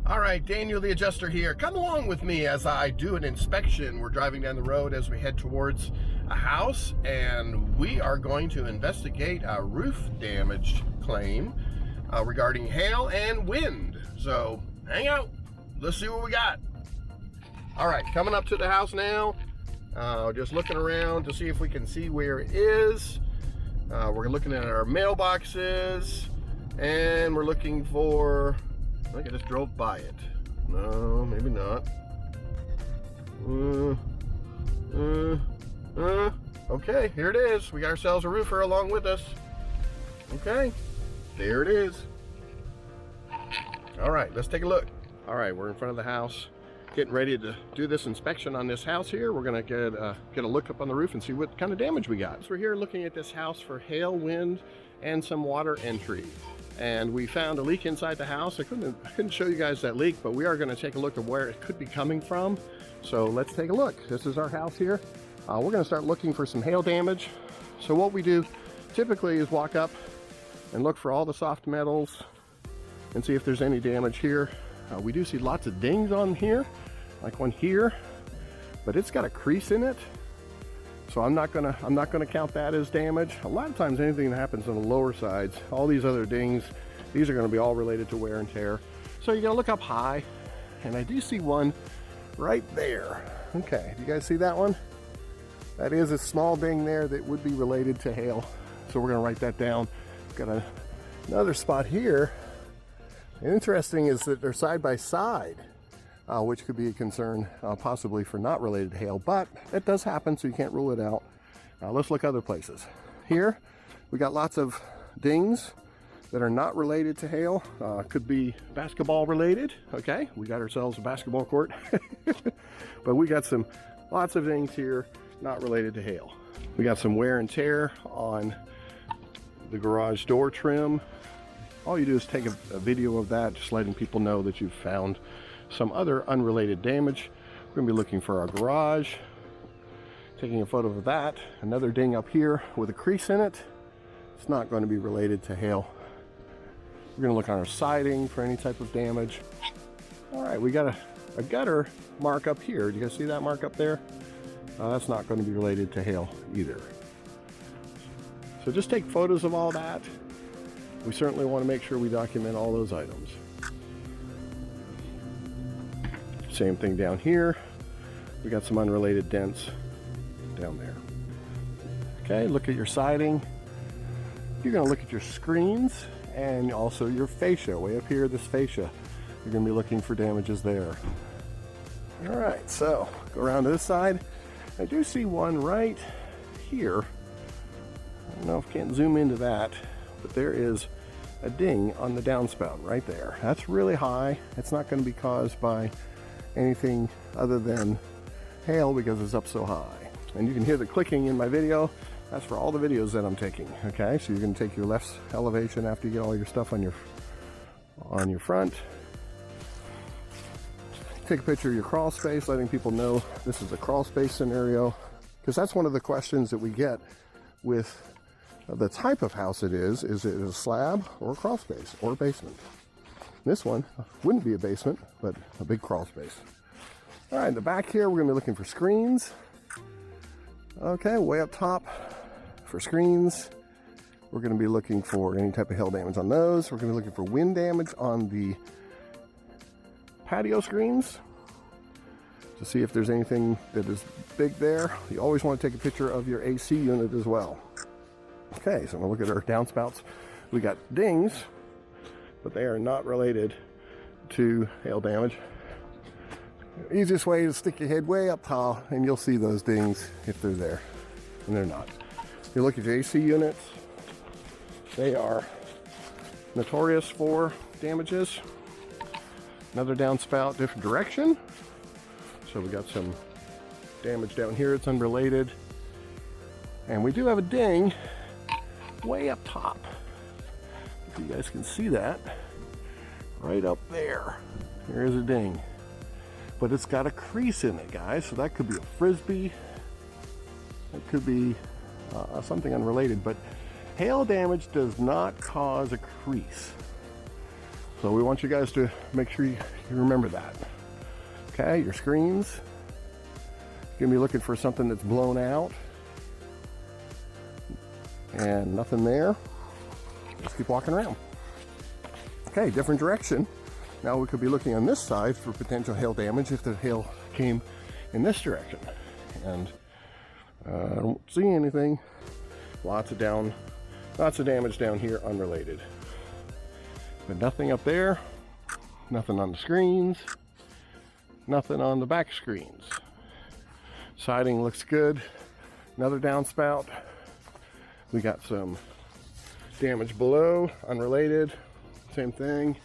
All right, Daniel the Adjuster here. Come along with me as I do an inspection. We're driving down the road as we head towards a house, and we are going to investigate a roof damage claim regarding hail and wind. So hang out, let's see what we got. All right, coming up to the house now. Just looking around to see if we can see where it is. We're looking at our mailboxes, and we're looking for, I think I just drove by it. No, maybe not. Okay, here it is. We got ourselves a roofer along with us. Okay, there it is. All right, let's take a look. All right, we're in front of the house, getting ready to do this inspection on this house here. We're gonna get a look up on the roof and see what kind of damage we got. So we're here looking at this house for hail, wind, and some water entry. And we found a leak inside the house. I couldn't show you guys that leak, but we are gonna take a look at where it could be coming from. So let's take a look. This is our house here. We're gonna start looking for some hail damage. So what we do typically is walk up and look for all the soft metals and see if there's any damage here. We do see lots of dings on here, like one here, but it's got a crease in it. So I'm not gonna count that as damage. A lot of times anything that happens on the lower sides, all these other dings, these are gonna be all related to wear and tear. So you gotta look up high, and I do see one right there. Okay, do you guys see that one? That is a small ding there that would be related to hail. So we're gonna write that down. Got another spot here. And interesting is that they're side by side, which could be a concern possibly for not related to hail, but it does happen, so you can't rule it out. Let's look other places. Here, we got lots of dings that are not related to hail. Could be basketball related. Okay, we got ourselves a basketball court. But we got lots of dings here not related to hail. We got some wear and tear on the garage door trim. All you do is take a video of that, just letting people know that you've found some other unrelated damage. We're gonna be looking for our garage, taking a photo of that. Another ding up here with a crease in it. It's not going to be related to hail. We're gonna look on our siding for any type of damage. All right, we got a gutter mark up here. Do you guys see that mark up there? That's not going to be related to hail either. So just take photos of all that. We certainly want to make sure we document all those items. Same thing down here. We got some unrelated dents down there. Okay, look at your siding. You're going to look at your screens and also your fascia. Way up here, this fascia. You're going to be looking for damages there. All right, so go around to this side. I do see one right here. I don't know if I can zoom into that, but there is a ding on the downspout right there. That's really high. It's not going to be caused by anything other than hail because it's up so high. And you can hear the clicking in my video. That's for all the videos that I'm taking. Okay, so you're going to take your left elevation after you get all your stuff on your front. Take a picture of your crawl space, letting people know this is a crawl space scenario, because that's one of the questions that we get with the type of house it is it a slab or a crawl space or a basement? This one wouldn't be a basement, but a big crawl space. All right, in the back here, we're gonna be looking for screens. Okay, way up top for screens. We're gonna be looking for any type of hail damage on those. We're gonna be looking for wind damage on the patio screens to see if there's anything that is big there. You always want to take a picture of your AC unit as well. Okay, so I'm gonna look at our downspouts. We got dings, but they are not related to hail damage. Easiest way is stick your head way up tall and you'll see those dings if they're there, and they're not. You look at your AC units, they are notorious for damages. Another downspout, different direction. So we got some damage down here. It's unrelated. And we do have a ding way up top. If you guys can see that, right up there. There is a ding. But it's got a crease in it, guys. So that could be a frisbee. It could be something unrelated. But hail damage does not cause a crease. So we want you guys to make sure you remember that. Okay, your screens. You're gonna be looking for something that's blown out. And nothing there. Just keep walking around. Okay, different direction. Now we could be looking on this side for potential hail damage if the hail came in this direction. And I don't see anything. Lots of damage down here unrelated. But nothing up there, nothing on the screens, nothing on the back screens. Siding looks good. Another downspout. We got some damage below, unrelated, same thing.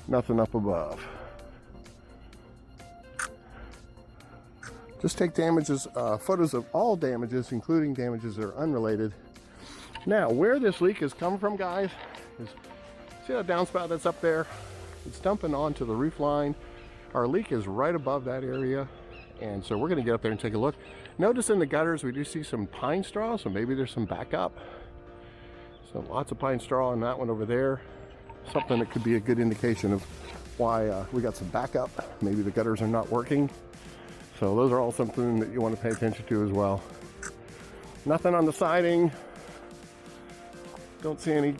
Nothing up above. Just take damages, photos of all damages, including damages that are unrelated. Now, where this leak has come from, guys, is see that downspout that's up there? It's dumping onto the roof line. Our leak is right above that area, and so we're going to get up there and take a look. Notice in the gutters we do see some pine straw, so maybe there's some backup. So lots of pine straw on that one over there. Something that could be a good indication of why we got some backup. Maybe the gutters are not working. So those are all something that you want to pay attention to as well. Nothing on the siding. Don't see any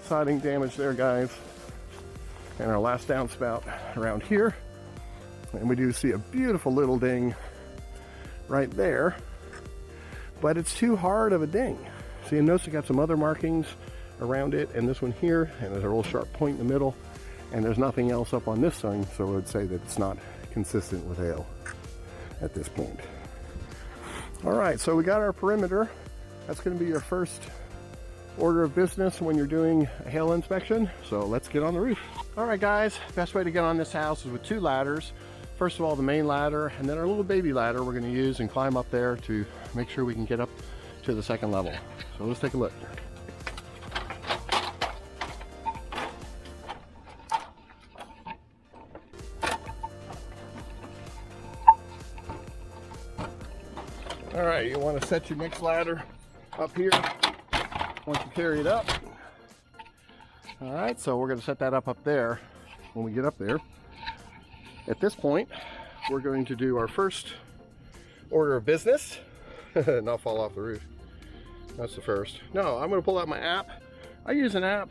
siding damage there, guys. And our last downspout around here. And we do see a beautiful little ding right there. But it's too hard of a ding. See, notice we got some other markings around it, and this one here, and there's a real sharp point in the middle, and there's nothing else up on this thing, so I would say that it's not consistent with hail at this point. All right, so we got our perimeter. That's going to be your first order of business when you're doing a hail inspection. So let's get on the roof. All right, guys, best way to get on this house is with two ladders. First of all, the main ladder, and then our little baby ladder we're going to use and climb up there to make sure we can get up to the second level. So let's take a look. All right, you want to set your next ladder up here once you carry it up. All right, so we're going to set that up there when we get up there. At this point, we're going to do our first order of business. Not fall off the roof. That's the first. No, I'm going to pull out my app. I use an app.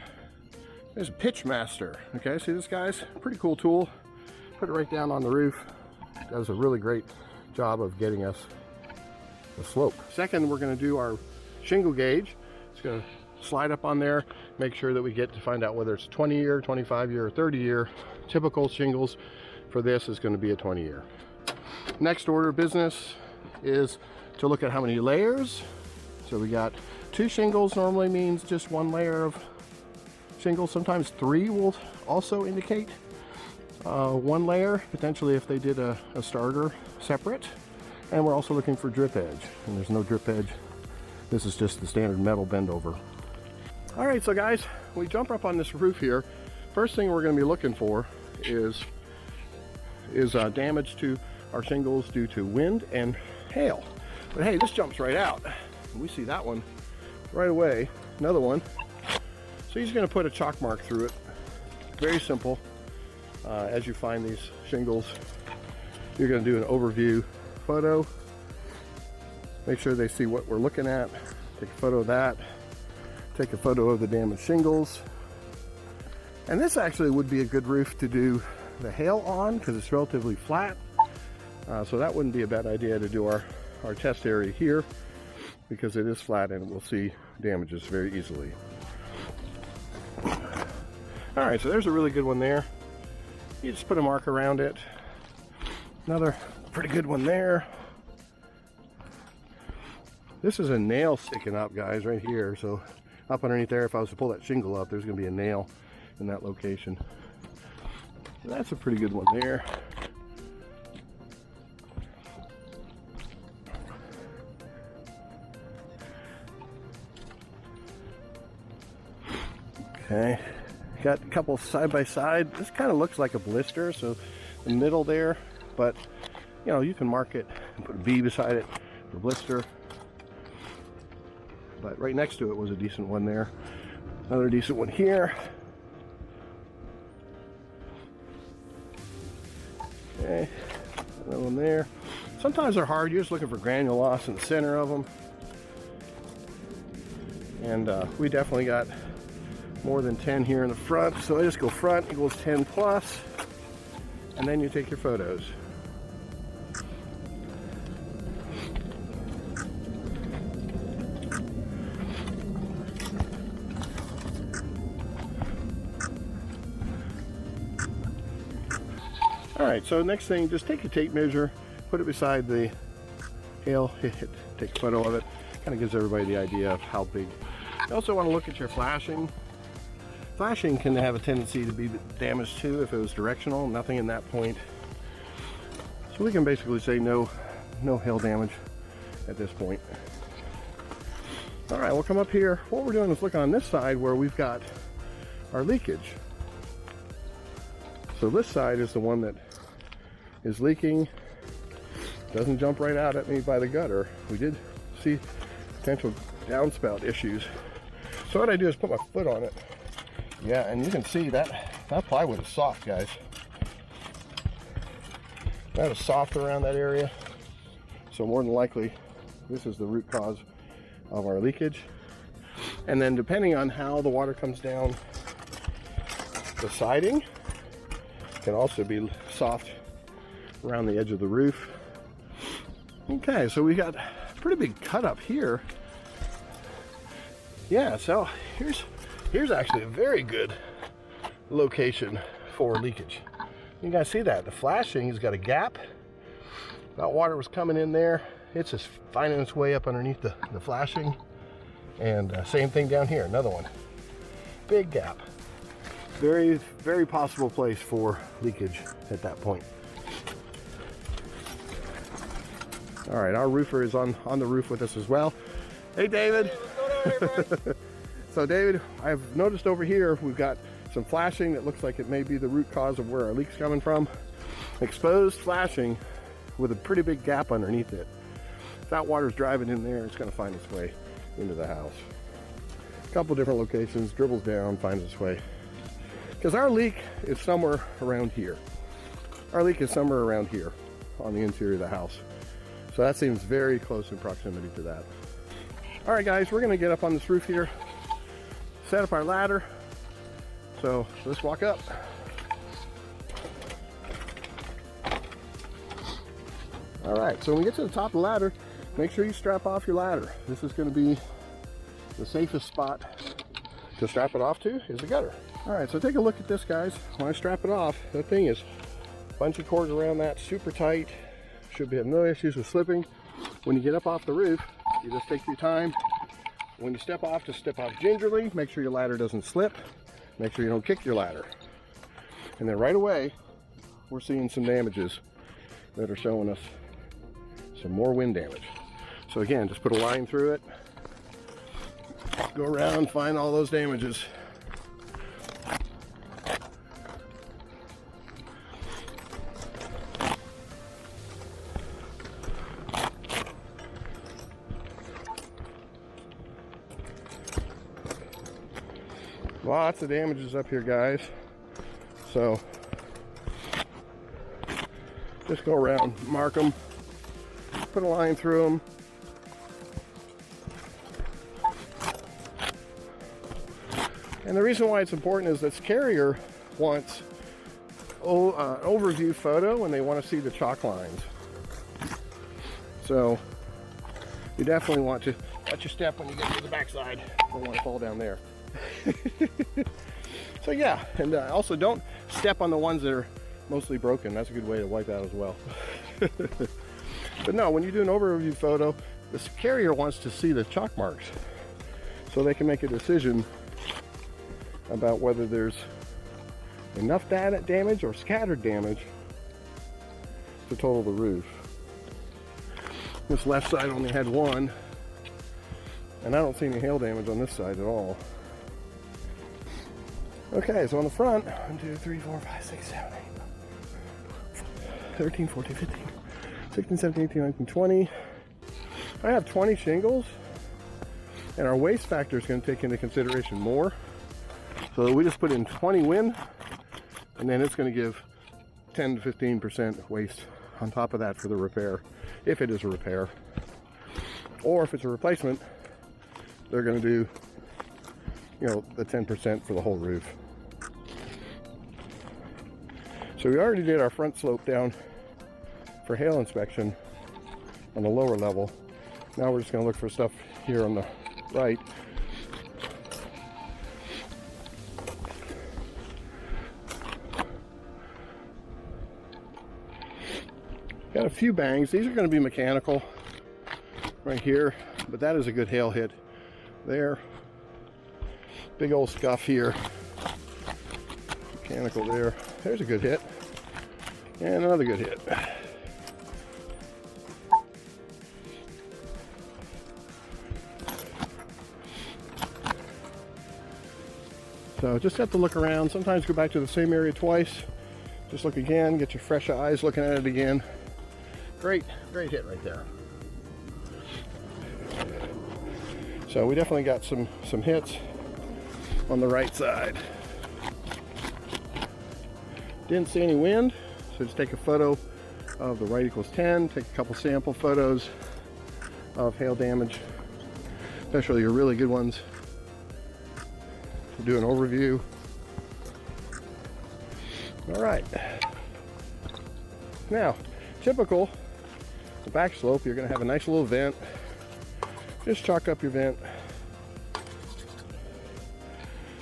There's a Pitch Master. Okay, see this, guys? Pretty cool tool. Put it right down on the roof. Does a really great job of getting us the slope. Second, we're going to do our shingle gauge. It's going to slide up on there, make sure that we get to find out whether it's 20 year, 25 year, or 30 year. Typical shingles for this is going to be a 20 year. Next order of business is to look at how many layers. So we got 2 shingles normally means just 1 layer of shingles. Sometimes 3 will also indicate 1 layer, potentially if they did a starter separate. And we're also looking for drip edge, and there's no drip edge. This is just the standard metal bend over. All right, so guys, we jump up on this roof here. First thing we're going to be looking for is damage to our shingles due to wind and hail. But hey, this jumps right out. We see that one right away. Another one. So he's going to put a chalk mark through it. Very simple. As you find these shingles, you're going to do an overview photo. Make sure they see what we're looking at. Take a photo of that. Take a photo of the damaged shingles. And this actually would be a good roof to do the hail on because it's relatively flat. So that wouldn't be a bad idea to do our test area here because it is flat and we'll see damages very easily. All right, so there's a really good one there. You just put a mark around it. Another pretty good one there. This is a nail sticking up, guys, right here. So up underneath there, if I was to pull that shingle up, there's going to be a nail in that location. So that's a pretty good one there. Okay, got a couple side by side. This kind of looks like a blister, so the middle there, but you know, you can mark it and put a B beside it for blister. But right next to it was a decent one there. Another decent one here. Okay, another one there. Sometimes they're hard. You're just looking for granule loss in the center of them. And we definitely got more than 10 here in the front. So I just go front equals 10 plus, and then you take your photos. Alright, so next thing, just take your tape measure, put it beside the hail, take a photo of it. Kind of gives everybody the idea of how big. You also want to look at your flashing. Flashing can have a tendency to be damaged too if it was directional, nothing in that point. So we can basically say no hail damage at this point. Alright, we'll come up here. What we're doing is look on this side where we've got our leakage. So this side is the one that is leaking. Doesn't jump right out at me by the gutter. We did see potential downspout issues. So what I do is put my foot on it. Yeah, and you can see that plywood is soft, guys. That is soft around that area. So more than likely, this is the root cause of our leakage. And then depending on how the water comes down the siding, can also be soft around the edge of the roof. Okay, so we got a pretty big cut up here. Yeah, so here's actually a very good location for leakage. You guys see that? The flashing has got a gap. That water was coming in there. It's just finding its way up underneath the flashing. And same thing down here, another one. Big gap. Very, very possible place for leakage at that point. All right, our roofer is on the roof with us as well. Hey, David. So, David, I've noticed over here we've got some flashing that looks like it may be the root cause of where our leak's coming from. Exposed flashing with a pretty big gap underneath it. If that water's driving in there, it's going to find its way into the house. A couple different locations, dribbles down, finds its way. Because our leak is somewhere around here. Our leak is somewhere around here on the interior of the house. So that seems very close in proximity to that. All right, guys, we're gonna get up on this roof here, set up our ladder. So let's walk up. All right, so when we get to the top of the ladder, make sure you strap off your ladder. This is gonna be the safest spot to strap it off to is the gutter. All right, so take a look at this, guys. When I strap it off, that thing is a bunch of cords around that, super tight. Should have no issues with slipping. When you get up off the roof, you just take your time. When you step off, just step off gingerly. Make sure your ladder doesn't slip. Make sure you don't kick your ladder. And then right away, we're seeing some damages that are showing us some more wind damage. So again, just put a line through it. Go around, find all those damages. Lots of damages up here, guys. So just go around, mark them, put a line through them. And the reason why it's important is this carrier wants an overview photo and they want to see the chalk lines. So you definitely want to watch your step when you get to the backside. Don't want to fall down there. So yeah, and also don't step on the ones that are mostly broken. That's a good way to wipe out as well. But no, when you do an overview photo, this carrier wants to see the chalk marks so they can make a decision about whether there's enough damage or scattered damage to total the roof. This left side only had one, and I don't see any hail damage on this side at all. Okay, so on the front, 1, 2, 3, 4, 5, 6, 7, 8, 13, 14, 15, 16, 17, 18, 19, 20. I have 20 shingles, and our waste factor is going to take into consideration more. So we just put in 20 wind, and then it's going to give 10 to 15% waste on top of that for the repair, if it is a repair. Or if it's a replacement, they're going to do, you know, the 10% for the whole roof. So we already did our front slope down for hail inspection on the lower level. Now we're just going to look for stuff here on the right. Got a few bangs. These are going to be mechanical right here, but that is a good hail hit there. Big old scuff here. Mechanical there. There's a good hit. And another good hit. So just have to look around. Sometimes go back to the same area twice. Just look again, get your fresh eyes looking at it again. Great hit right there. So we definitely got some hits on the right side. Didn't see any wind, so just take a photo of the right equals 10, take a couple sample photos of hail damage, especially your really good ones. Do an overview. All right. Now, typical, the back slope, you're going to have a nice little vent. Just chalk up your vent.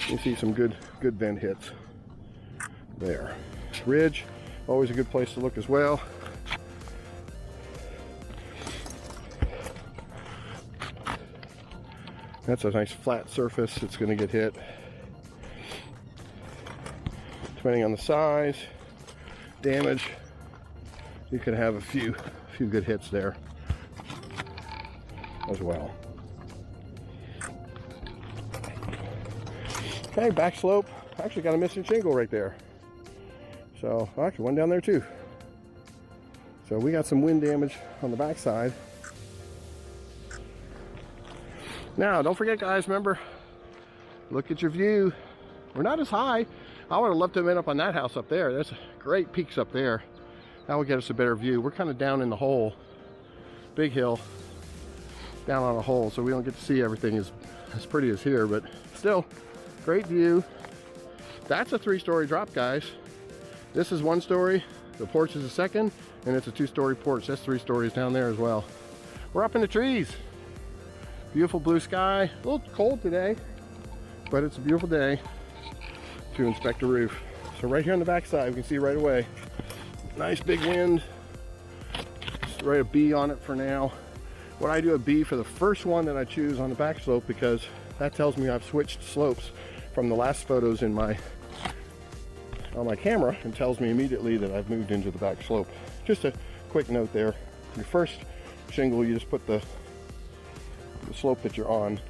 You see some good vent hits there. Ridge, always a good place to look as well. That's a nice flat surface. It's going to get hit. Depending on the size, damage, you can have a few good hits there as well. Okay, back slope. Actually got a missing shingle right there. So actually one down there too. So we got some wind damage on the back side. Now don't forget, guys, remember, look at your view. We're not as high. I would have loved to have been up on that house up there. There's great peaks up there. That would get us a better view. We're kind of down in the hole, big hill, down on a hole, so we don't get to see everything as pretty as here, but still, great view. That's a 3-story drop, guys. This is 1 story, the porch is a 2nd, and it's a 2-story porch. That's 3 stories down there as well. We're up in the trees. Beautiful blue sky. A little cold today, but it's a beautiful day to inspect a roof. So right here on the back side, we can see right away, nice big wind. Just write a B on it for now. What I do a B for the first one that I choose on the back slope, because that tells me I've switched slopes from the last photos on my camera, and tells me immediately that I've moved into the back slope. Just a quick note there. Your first shingle, you just put the slope that you're on.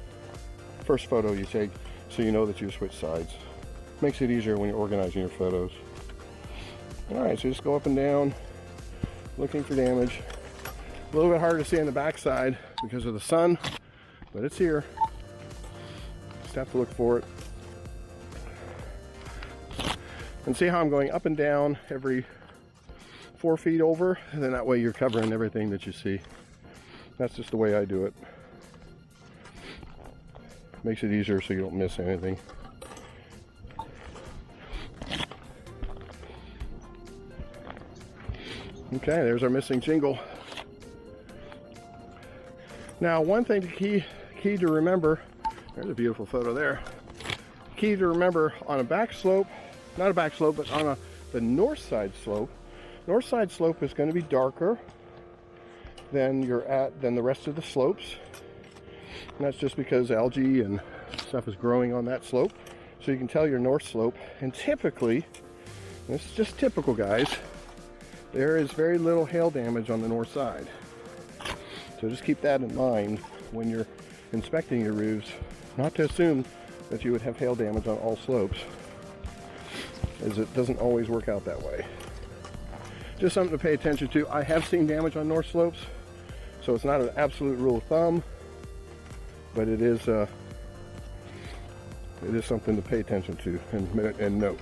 First photo you take, so you know that you switch sides. Makes it easier when you're organizing your photos. All right, so just go up and down, looking for damage. A little bit harder to see on the back side because of the sun, but it's here. Just have to look for it. And see how I'm going up and down every 4 feet over, and then that way you're covering everything that you see. That's just the way I do it. Makes it easier so you don't miss anything. Okay, there's our missing shingle. Now, one thing key to remember, there's a beautiful photo there. Key to remember on a back slope, not a back slope, but on the north side slope. North side slope is going to be darker than the rest of the slopes. And that's just because algae and stuff is growing on that slope. So you can tell your north slope. And typically, this is just typical, guys, there is very little hail damage on the north side. So just keep that in mind when you're inspecting your roofs. Not to assume that you would have hail damage on all slopes, as it doesn't always work out that way. Just something to pay attention to. I have seen damage on north slopes, so it's not an absolute rule of thumb, but it is something to pay attention to and note.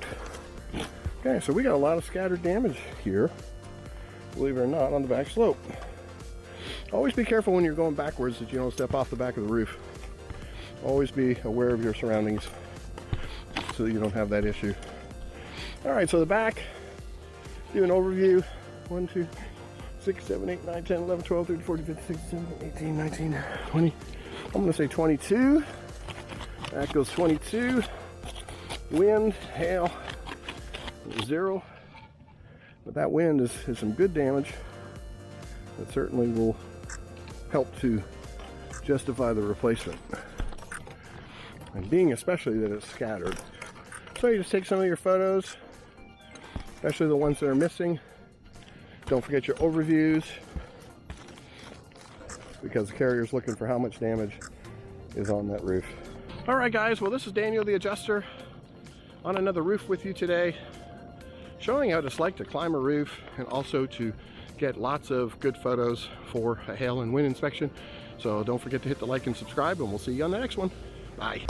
Okay, so we got a lot of scattered damage here, believe it or not, on the back slope. Always be careful when you're going backwards that you don't step off the back of the roof. Always be aware of your surroundings so that you don't have that issue. All right, so the back, do an overview. 1, 2, 6, 7, 8, 9, 10, 11, 12, 13, 14, 15, 16, 17, 18, 19, 20. I'm gonna say 22. That goes 22. Wind, hail, 0. But that wind is some good damage. That certainly will help to justify the replacement. And being especially that it's scattered. So you just take some of your photos, especially the ones that are missing. Don't forget your overviews, because the carrier's looking for how much damage is on that roof. All right, guys, well, this is Daniel the Adjuster on another roof with you today, showing how it's like to climb a roof and also to get lots of good photos for a hail and wind inspection. So don't forget to hit the like and subscribe, and we'll see you on the next one. Bye.